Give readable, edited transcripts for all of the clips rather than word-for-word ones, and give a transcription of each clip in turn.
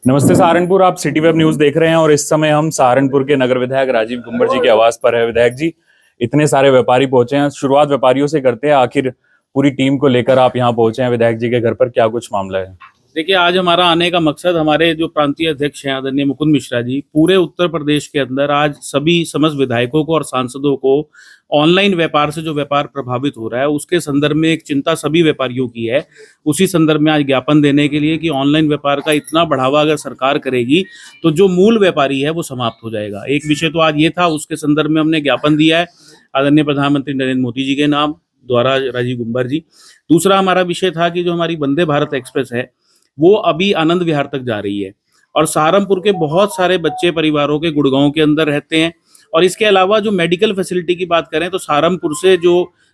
नमस्ते सहारनपुर, आप city web news देख रहे हैं और इस समय हम सहारनपुर के नगर विधायक राजीव गुंबर जी के आवास पर है। विधायक जी, इतने सारे व्यापारी पहुंचे हैं, शुरुआत व्यापारियों से करते हैं। आखिर पूरी टीम को लेकर आप यहां पहुंचे हैं विधायक जी के घर पर, क्या कुछ मामला है? देखिए, आज हमारा आने का मकसद, हमारे जो प्रांतीय अध्यक्ष हैं आदरणीय मुकुंद मिश्रा जी, पूरे उत्तर प्रदेश के अंदर आज सभी समस्त विधायकों को और सांसदों को ऑनलाइन व्यापार से जो व्यापार प्रभावित हो रहा है उसके संदर्भ में एक चिंता सभी व्यापारियों की है। उसी संदर्भ में आज ज्ञापन देने के लिए कि ऑनलाइन व्यापार का इतना बढ़ावा अगर सरकार करेगी तो जो मूल व्यापारी है वो समाप्त हो जाएगा। एक विषय तो आज ये था, उसके संदर्भ में हमने ज्ञापन दिया है आदरणीय प्रधानमंत्री नरेंद्र मोदी जी के नाम द्वारा, राजीव गुंबर जी। दूसरा हमारा विषय था कि जो हमारी वंदे भारत एक्सप्रेस है वो अभी आनंद विहार तक जा रही है और सहारनपुर के बहुत सारे बच्चे परिवारों के गुड़गांव के अंदर रहते हैं। और इसके अलावा जो मेडिकल फैसिलिटी की बात करें तो सहारनपुर से जो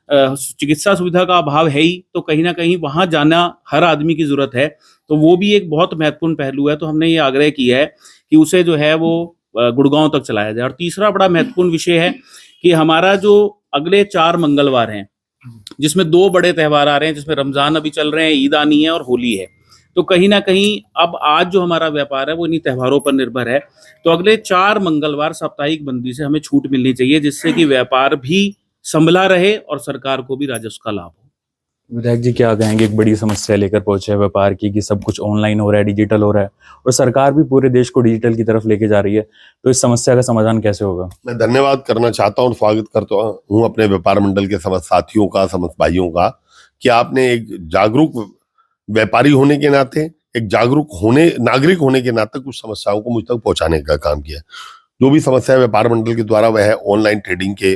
चिकित्सा सुविधा का अभाव है ही, तो कहीं ना कहीं वहां जाना हर आदमी की जरूरत है, तो वो भी एक बहुत महत्वपूर्ण पहलू है। तो हमने ये आग्रह किया है कि उसे जो है वो गुड़गांव तक चलाया जाए। और तीसरा बड़ा महत्वपूर्ण विषय है कि हमारा जो अगले 4 मंगलवार हैं, जिसमें 2 बड़े त्यौहार आ रहे हैं, जिसमें रमजान अभी चल रहे हैं, ईद आनी है और होली है, तो कहीं ना कहीं अब आज जो हमारा व्यापार है वो इन्हीं त्योहारों पर निर्भर है। तो अगले 4 मंगलवार साप्ताहिक बंदी से हमें छूट मिलनी चाहिए, जिससे कि व्यापार भी संभला रहे और सरकार को भी राजस्व का लाभ हो। विधायक जी, क्या कहेंगे? एक बड़ी समस्या लेकर पहुंचे हैं व्यापार की कि सब कुछ ऑनलाइन हो रहा है, डिजिटल हो रहा है और सरकार भी पूरे देश को डिजिटल की तरफ लेके जा रही है, तो इस समस्या का समाधान कैसे होगा? मैं धन्यवाद करना चाहता हूं और स्वागत करता हूं अपने व्यापार मंडल के समस्त साथियों का, समस्त भाइयों का, कि आपने एक जागरूक व्यापारी होने के नाते, एक जागरूक नागरिक होने के नाते कुछ समस्याओं को मुझ तक पहुंचाने का काम किया। जो भी समस्या व्यापार मंडल के द्वारा वह ऑनलाइन ट्रेडिंग के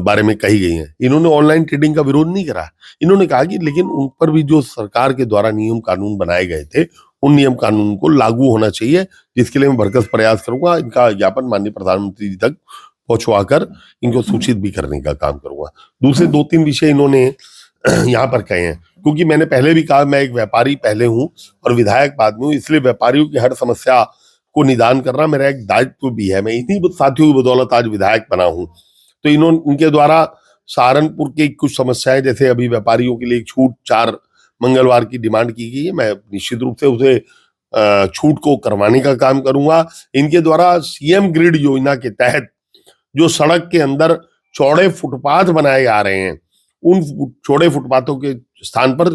बारे में कही गई है। इन्होंने ऑनलाइन ट्रेडिंग का विरोध नहीं करा। इन्होंने कहा कि लेकिन उन पर भी जो सरकार के द्वारा नियम कानून बनाए गए थे, उन नियम कानून को लागू होना चाहिए, जिसके लिए मैं भरसक प्रयास करूंगा। इनका ज्ञापन माननीय प्रधानमंत्री जी तक पहुंचवाकर इनको सूचित भी करने का काम करूंगा। दूसरे 2-3 विषय इन्होंने यहाँ पर कहे हैं, क्योंकि मैंने पहले भी कहा मैं एक व्यापारी पहले हूँ और विधायक बाद में हूँ, इसलिए व्यापारियों की हर समस्या को निदान करना मेरा एक दायित्व भी है। मैं इन्हीं साथियों की बदौलत आज विधायक बना हूँ। तो इनके द्वारा सहारनपुर की कुछ समस्याएं, जैसे अभी व्यापारियों के लिए छूट 4 मंगलवार की डिमांड की गई है, मैं निश्चित रूप से उसे छूट को करवाने का काम करूंगा। इनके द्वारा सीएम ग्रिड योजना के तहत जो सड़क के अंदर चौड़े फुटपाथ बनाए जा रहे हैं, उन चौड़े फुटपाथों के स्थान पर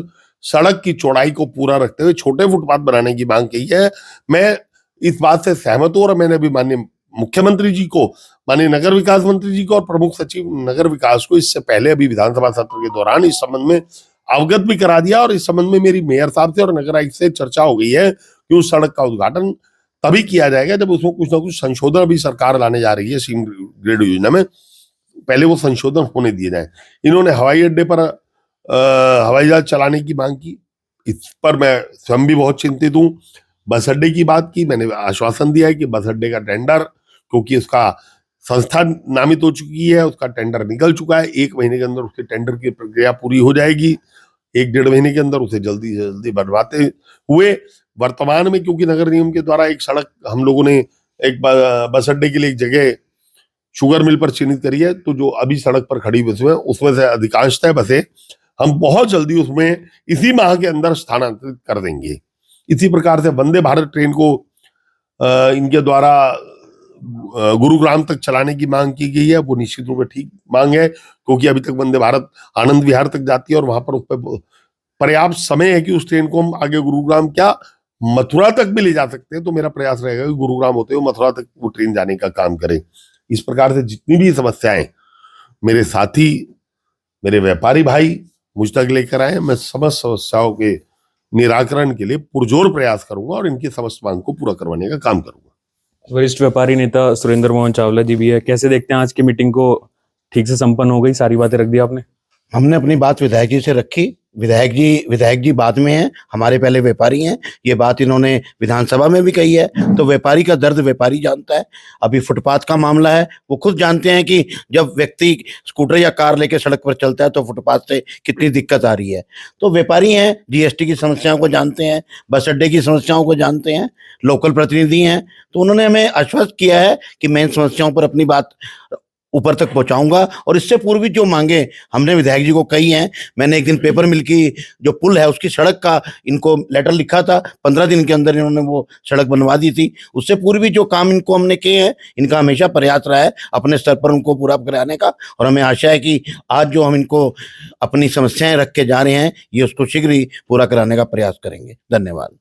सड़क की चौड़ाई को पूरा रखते हुए छोटे फुटपाथ बनाने की मांग की है। मैं इस बात से सहमत हूं और मैंने अभी माननीय मुख्यमंत्री जी को, माननीय नगर विकास मंत्री जी को और प्रमुख सचिव नगर विकास को इससे पहले अभी विधानसभा सत्र के दौरान इस संबंध में अवगत भी करा दिया। और इस संबंध में मेरी मेयर साहब से और नगर आयुक्त से चर्चा हो गई है कि उस सड़क का उद्घाटन तभी किया जाएगा जब उसमें कुछ ना कुछ संशोधन अभी सरकार लाने जा रही है सीएम ग्रिड योजना में, पहले वो संशोधन होने दिए जाए। इन्होंने हवाई अड्डे पर हवाई जहाज चलाने की मांग की, इस पर मैं स्वयं भी बहुत चिंतित हूँ। बस अड्डे की बात की, मैंने आश्वासन दिया है कि बस अड्डे का टेंडर, क्योंकि उसका संस्था नामित हो चुकी है, उसका टेंडर निकल चुका है, 1 महीने के अंदर उसके टेंडर की प्रक्रिया पूरी हो जाएगी। 1-1.5 महीने के अंदर उसे जल्दी से जल्दी बनवाते हुए, वर्तमान में क्योंकि नगर निगम के द्वारा एक सड़क हम लोगों ने एक बस अड्डे के लिए एक जगह शुगर मिल पर चिन्हित करी है, तो जो अभी सड़क पर खड़ी बसें हैं उसमें से अधिकांशतः बसें हम बहुत जल्दी उसमें इसी माह के अंदर स्थानांतरित कर देंगे। इसी प्रकार से वंदे भारत ट्रेन को इनके द्वारा गुरुग्राम तक चलाने की मांग की गई है। वो निश्चित रूप से ठीक मांग है, क्योंकि अभी तक वंदे भारत आनंद विहार तक जाती है और वहां पर उस पर पर्याप्त समय है कि उस ट्रेन को हम आगे गुरुग्राम क्या मथुरा तक भी ले जा सकते हैं। तो मेरा प्रयास रहेगा कि गुरुग्राम होते हुए मथुरा तक वो ट्रेन जाने का काम करे। इस प्रकार से जितनी भी समस्याएं मेरे साथी, मेरे व्यापारी भाई मुझ तक लेकर आए, मैं समस्त समस्याओं के निराकरण के लिए पुरजोर प्रयास करूंगा और इनकी समस्त मांग को पूरा करवाने का काम करूंगा। वरिष्ठ व्यापारी नेता सुरेंद्र मोहन चावला जी भी है, कैसे देखते हैं आज की मीटिंग को? ठीक से संपन्न हो गई, सारी बातें रख दी आपने? हमने अपनी बात विधायक जी से रखी। विधायक जी बाद में हैं, हमारे पहले व्यापारी हैं। ये बात इन्होंने विधानसभा में भी कही है, तो व्यापारी का दर्द व्यापारी जानता है। अभी फुटपाथ का मामला है, वो खुद जानते हैं कि जब व्यक्ति स्कूटर या कार लेके सड़क पर चलता है तो फुटपाथ से कितनी दिक्कत आ रही है। तो व्यापारी हैं, जीएसटी की समस्याओं को जानते हैं, बस अड्डे की समस्याओं को जानते हैं, लोकल प्रतिनिधि हैं। तो उन्होंने हमें आश्वस्त किया है कि मैं इन समस्याओं पर अपनी बात ऊपर तक पहुंचाऊंगा। और इससे पूर्व भी जो मांगे हमने विधायक जी को कही हैं, मैंने एक दिन पेपर मिल की जो पुल है उसकी सड़क का इनको लेटर लिखा था, 15 दिन के अंदर इन्होंने वो सड़क बनवा दी थी। उससे पूर्व भी जो काम इनको हमने किए हैं, इनका हमेशा प्रयास रहा है अपने स्तर पर उनको पूरा कराने का। और हमें आशा है कि आज जो हम इनको अपनी समस्याएं रख के जा रहे हैं, ये उसको शीघ्र ही पूरा कराने का प्रयास करेंगे। धन्यवाद।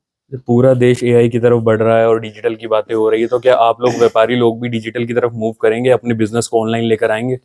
पूरा देश एआई की तरफ बढ़ रहा है और डिजिटल की बातें हो रही है, तो क्या आप लोग व्यापारी लोग भी डिजिटल की तरफ मूव करेंगे, अपने बिजनेस को ऑनलाइन लेकर आएंगे?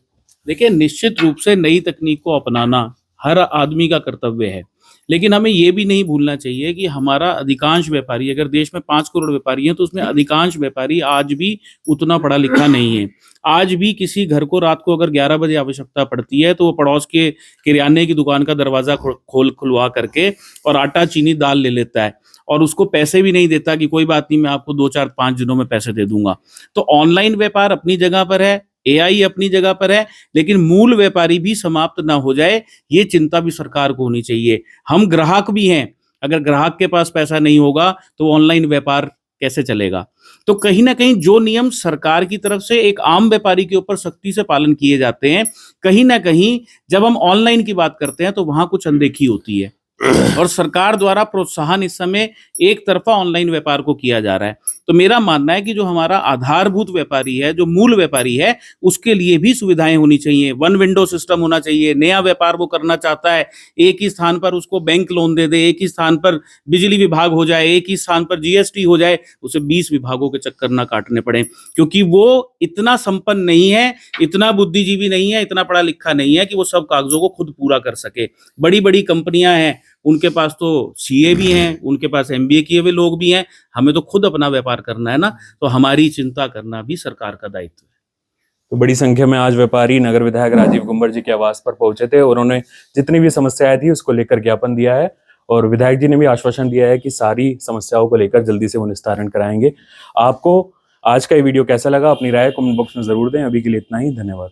देखिए, निश्चित रूप से नई तकनीक को अपनाना हर आदमी का कर्तव्य है, लेकिन हमें ये भी नहीं भूलना चाहिए कि हमारा अधिकांश व्यापारी, अगर देश में 5 करोड़ व्यापारी हैं तो उसमें अधिकांश व्यापारी आज भी उतना पढ़ा लिखा नहीं है। आज भी किसी घर को रात को अगर 11 बजे आवश्यकता पड़ती है तो वो पड़ोस के किराने की दुकान का दरवाजा खुलवा करके और आटा चीनी दाल ले लेता है और उसको पैसे भी नहीं देता कि कोई बात नहीं, मैं आपको 2 4 5 दिनों में पैसे दे दूंगा। तो ऑनलाइन व्यापार अपनी जगह पर है, एआई अपनी जगह पर है, लेकिन मूल व्यापारी भी समाप्त ना हो जाए, ये चिंता भी सरकार को होनी चाहिए। हम ग्राहक भी हैं, अगर ग्राहक के पास पैसा नहीं होगा तो ऑनलाइन व्यापार कैसे चलेगा? तो कहीं ना कहीं जो नियम सरकार की तरफ से एक आम व्यापारी के ऊपर सख्ती से पालन किए जाते हैं, कहीं ना कहीं जब हम ऑनलाइन की बात करते हैं तो वहां कुछ अनदेखी होती है और सरकार द्वारा प्रोत्साहन इस समय एक तरफा ऑनलाइन व्यापार को किया जा रहा है। तो मेरा मानना है कि जो हमारा आधारभूत व्यापारी है, जो मूल व्यापारी है, उसके लिए भी सुविधाएं होनी चाहिए। वन विंडो सिस्टम होना चाहिए। नया व्यापार वो करना चाहता है, एक ही स्थान पर उसको बैंक लोन दे दे, एक ही स्थान पर बिजली विभाग हो जाए, एक ही स्थान पर जीएसटी हो जाए, उसे 20 विभागों के चक्कर ना काटने पड़े, क्योंकि वो इतना संपन्न नहीं है, इतना बुद्धिजीवी नहीं है, इतना पढ़ा लिखा नहीं है कि वो सब कागजों को खुद पूरा कर सके। बड़ी बड़ी कंपनियां हैं, उनके पास तो सीए भी हैं, उनके पास एमबीए किए हुए लोग भी हैं। हमें तो खुद अपना व्यापार करना है ना, तो हमारी चिंता करना भी सरकार का दायित्व है। तो बड़ी संख्या में आज व्यापारी नगर विधायक राजीव गुम्बर जी के आवास पर पहुंचे थे और उन्होंने जितनी भी समस्याएं थी उसको लेकर ज्ञापन दिया है और विधायक जी ने भी आश्वासन दिया है कि सारी समस्याओं को लेकर जल्दी से वो निस्तारण कराएंगे। आपको आज का ये वीडियो कैसा लगा, अपनी राय कमेंट बॉक्स में जरूर दें। अभी के लिए इतना ही, धन्यवाद।